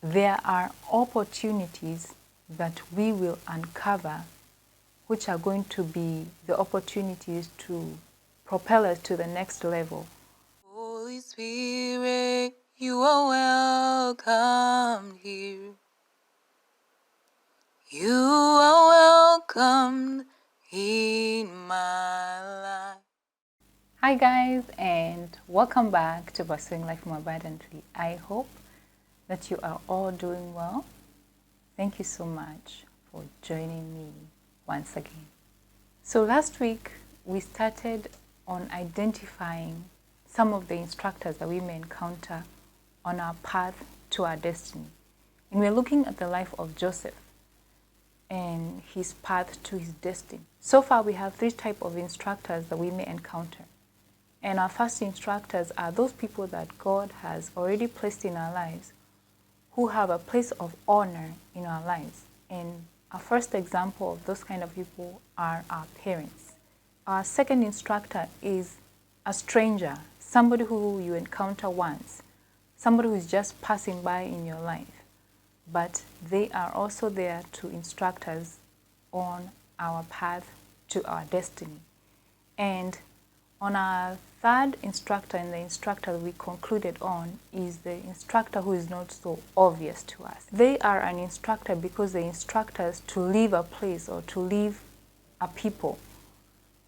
there are opportunities that we will uncover, which are going to be the opportunities to propel us to the next level. Holy Spirit, you are welcome here. You are welcomed in my life. Hi guys, and welcome back to Pursuing Life More Abundantly. I hope that you are all doing well. Thank you so much for joining me once again. So last week we started on identifying some of the instructors that we may encounter on our path to our destiny. And we're looking at the life of Joseph and his path to his destiny. So far we have three types of instructors that we may encounter. And our first instructors are those people that God has already placed in our lives who have a place of honor in our lives. And our first example of those kind of people are our parents. Our second instructor is a stranger, somebody who you encounter once, somebody who is just passing by in your life. But they are also there to instruct us on our path to our destiny. And on our third instructor, and the instructor we concluded on, is the instructor who is not so obvious to us. They are an instructor because they instruct us to leave a place or to leave a people.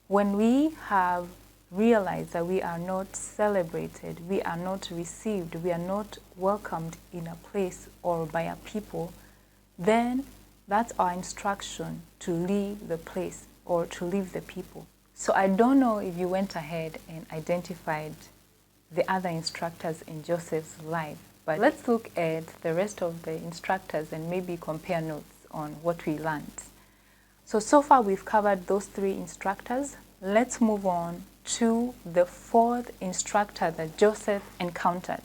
When we have realized that we are not celebrated, we are not received, we are not welcomed in a place or by a people, then that's our instruction to leave the place or to leave the people. So I don't know if you went ahead and identified the other instructors in Joseph's life, but let's look at the rest of the instructors and maybe compare notes on what we learned. So far we've covered those three instructors. Let's move on to the fourth instructor that Joseph encountered.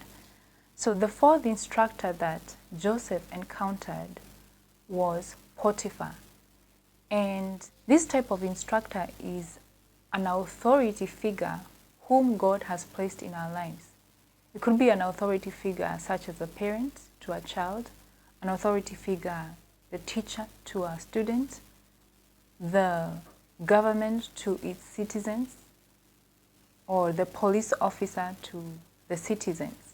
So the fourth instructor that Joseph encountered was Potiphar. And this type of instructor is an authority figure whom God has placed in our lives. It could be an authority figure such as a parent to a child, an authority figure, the teacher to a student, the government to its citizens, or the police officer to the citizens.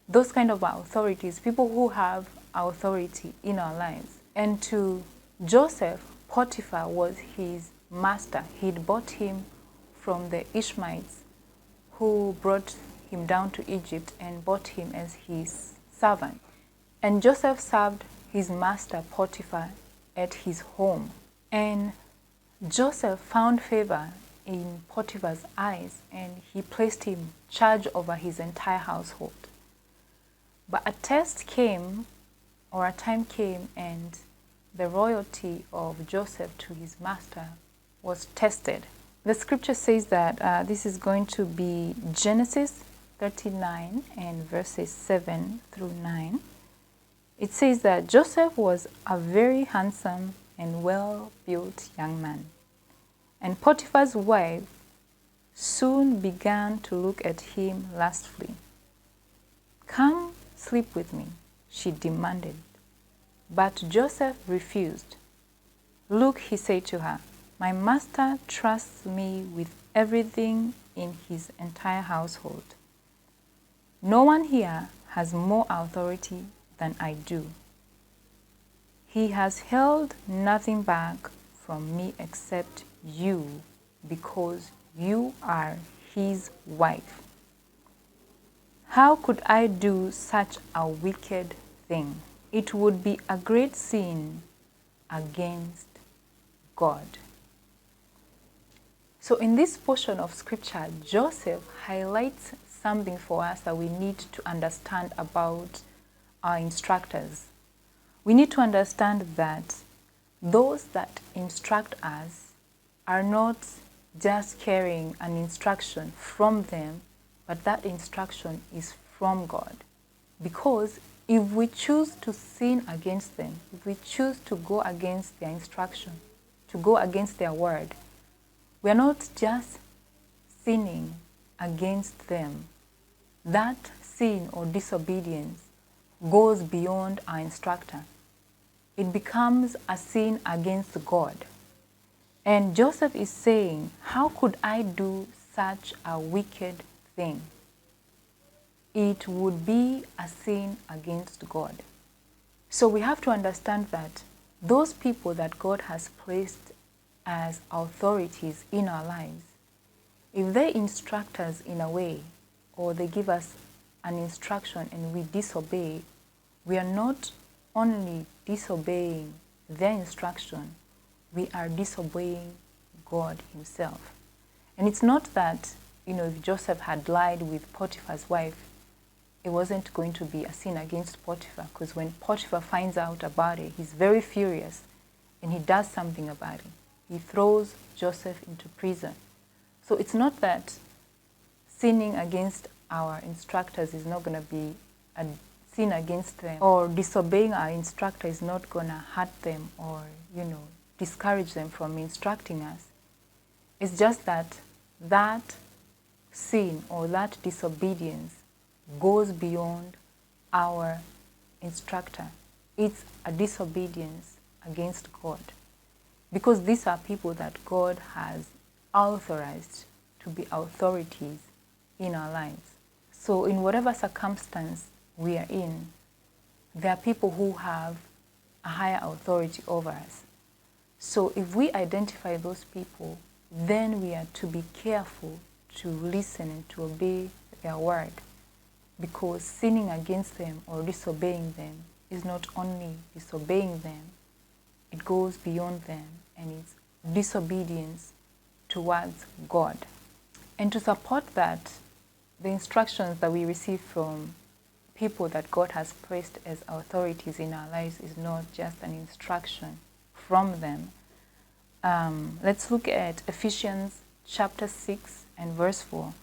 Those kind of authorities, people who have authority in our lives. And to Joseph, Potiphar was his master. He'd bought him from the Ishmaelites who brought him down to Egypt and bought him as his servant. And Joseph served his master Potiphar at his home. And Joseph found favor in Potiphar's eyes, and he placed him charge over his entire household. But a test came, or a time came, and the loyalty of Joseph to his master was tested. The scripture says that this is going to be Genesis 39 and verses 7 through 9. It says that Joseph was a very handsome and well-built young man. And Potiphar's wife soon began to look at him lustfully. "Come, sleep with me," she demanded. But Joseph refused. "Look," he said to her, "my master trusts me with everything in his entire household. No one here has more authority than I do. He has held nothing back from me except you, because you are his wife. How could I do such a wicked thing? It would be a great sin against God." So in this portion of scripture, Joseph highlights something for us that we need to understand about our instructors. We need to understand that those that instruct us are not just carrying an instruction from them, but that instruction is from God. Because if we choose to sin against them, if we choose to go against their instruction, to go against their word, we are not just sinning against them. That sin or disobedience goes beyond our instructor. It becomes a sin against God. And Joseph is saying, how could I do such a wicked thing? It would be a sin against God. So we have to understand that those people that God has placed as authorities in our lives, if they instruct us in a way, or they give us an instruction and we disobey, we are not only disobeying their instruction, we are disobeying God himself. And it's not that, if Joseph had lied with Potiphar's wife, it wasn't going to be a sin against Potiphar, because when Potiphar finds out about it, he's very furious and he does something about it. He throws Joseph into prison. So it's not that sinning against our instructors is not going to be a sin against them, or disobeying our instructor is not going to hurt them or, discourage them from instructing us. It's just that that sin or that disobedience goes beyond our instructor. It's a disobedience against God, because these are people that God has authorized to be authorities in our lives. So in whatever circumstance we are in, there are people who have a higher authority over us. So if we identify those people, then we are to be careful to listen and to obey their word, because sinning against them or disobeying them is not only disobeying them, it goes beyond them, and it's disobedience towards God. And to support that, the instructions that we receive from people that God has placed as authorities in our lives is not just an instruction from them. Let's look at Ephesians chapter 6 and verse 4.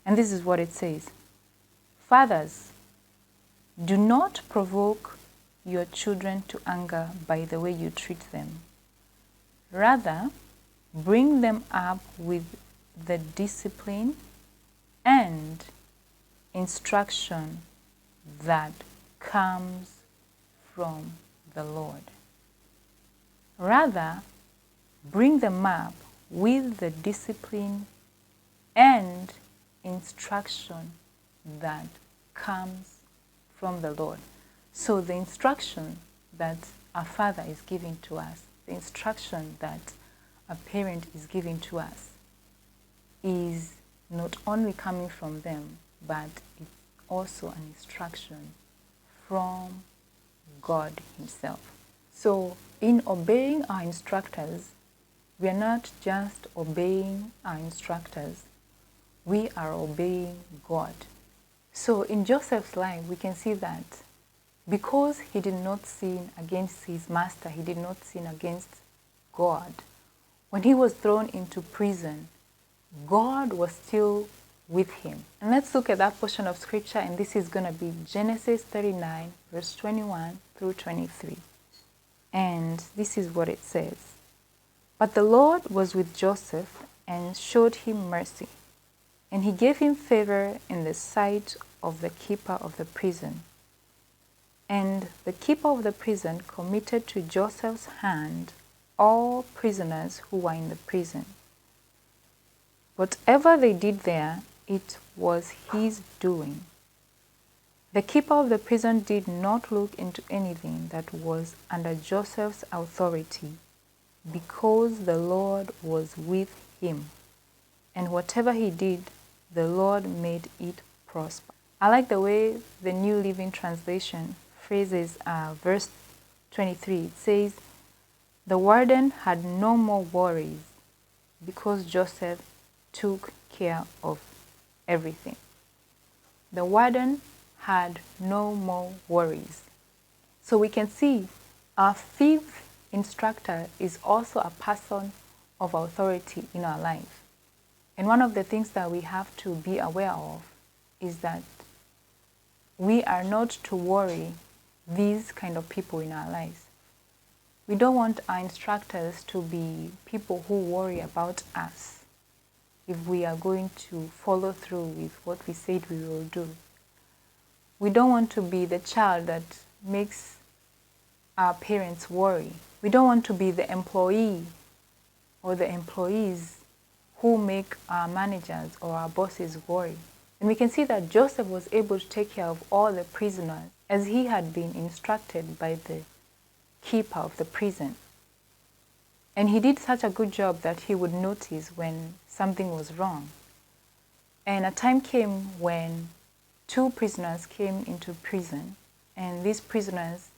And this is what it says. Fathers, do not provoke your children to anger by the way you treat them. Rather, bring them up with the discipline and instruction that comes from the Lord. Rather, bring them up with the discipline and instruction that comes from the Lord. So the instruction that a father is giving to us, the instruction that a parent is giving to us, is not only coming from them, but it's also an instruction from God himself. So in obeying our instructors, we are not just obeying our instructors, we are obeying God. So in Joseph's life, we can see that because he did not sin against his master, he did not sin against God, when he was thrown into prison, God was still with him. And let's look at that portion of scripture, and this is going to be Genesis 39, verse 21 through 23. And this is what it says. But the Lord was with Joseph and showed him mercy, and he gave him favor in the sight of the keeper of the prison. And the keeper of the prison committed to Joseph's hand all prisoners who were in the prison. Whatever they did there, it was his doing. The keeper of the prison did not look into anything that was under Joseph's authority, because the Lord was with him, and whatever he did, the Lord made it prosper. I like the way the New Living Translation phrases verse 23. It says, the warden had no more worries because Joseph took care of everything. The warden had no more worries. So we can see our fifth instructor is also a person of authority in our life. And one of the things that we have to be aware of is that we are not to worry these kind of people in our lives. We don't want our instructors to be people who worry about us if we are going to follow through with what we said we will do. We don't want to be the child that makes our parents worry. We don't want to be the employee or the employees who make our managers or our bosses worry. And we can see that Joseph was able to take care of all the prisoners as he had been instructed by the keeper of the prison. And he did such a good job that he would notice when something was wrong. And a time came when 2 prisoners came into prison, and these prisoners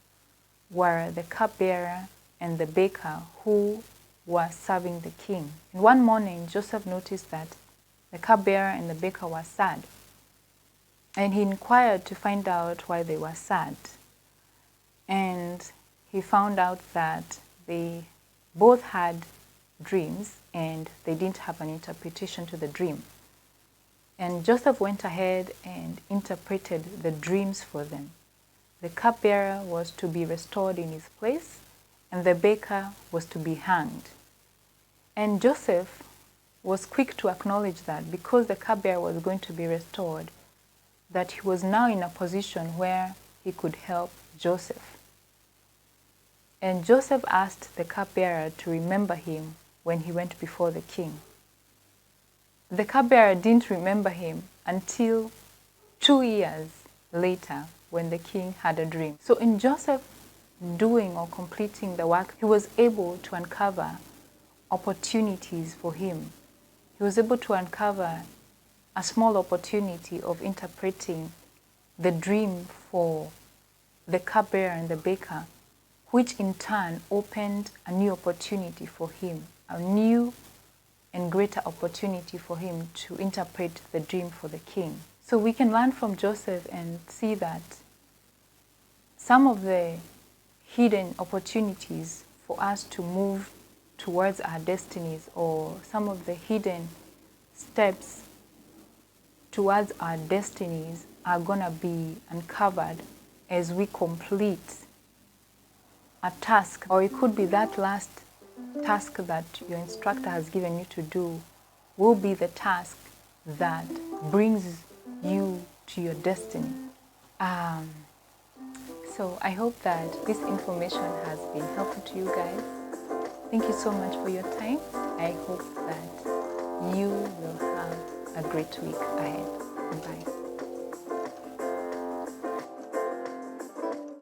were the cupbearer and the baker who were serving the king. And one morning, Joseph noticed that the cupbearer and the baker were sad. And he inquired to find out why they were sad. And he found out that they both had dreams and they didn't have an interpretation to the dream. And Joseph went ahead and interpreted the dreams for them. The cupbearer was to be restored in his place, and the baker was to be hanged. And Joseph was quick to acknowledge that because the cupbearer was going to be restored, that he was now in a position where he could help Joseph. And Joseph asked the cupbearer to remember him when he went before the king. The cupbearer didn't remember him until 2 years later when the king had a dream. So in Joseph doing or completing the work, he was able to uncover opportunities for him. He was able to uncover a small opportunity of interpreting the dream for the cupbearer and the baker, which in turn opened a new opportunity for him, a new and greater opportunity for him to interpret the dream for the king. So we can learn from Joseph and see that some of the hidden opportunities for us to move towards our destinies, or some of the hidden steps towards our destinies, are going to be uncovered as we complete a task, or it could be that last task that your instructor has given you to do will be the task that brings you to your destiny. So I hope that this information has been helpful to you guys. Thank you so much for your time. I hope that you will have a great week ahead. Bye.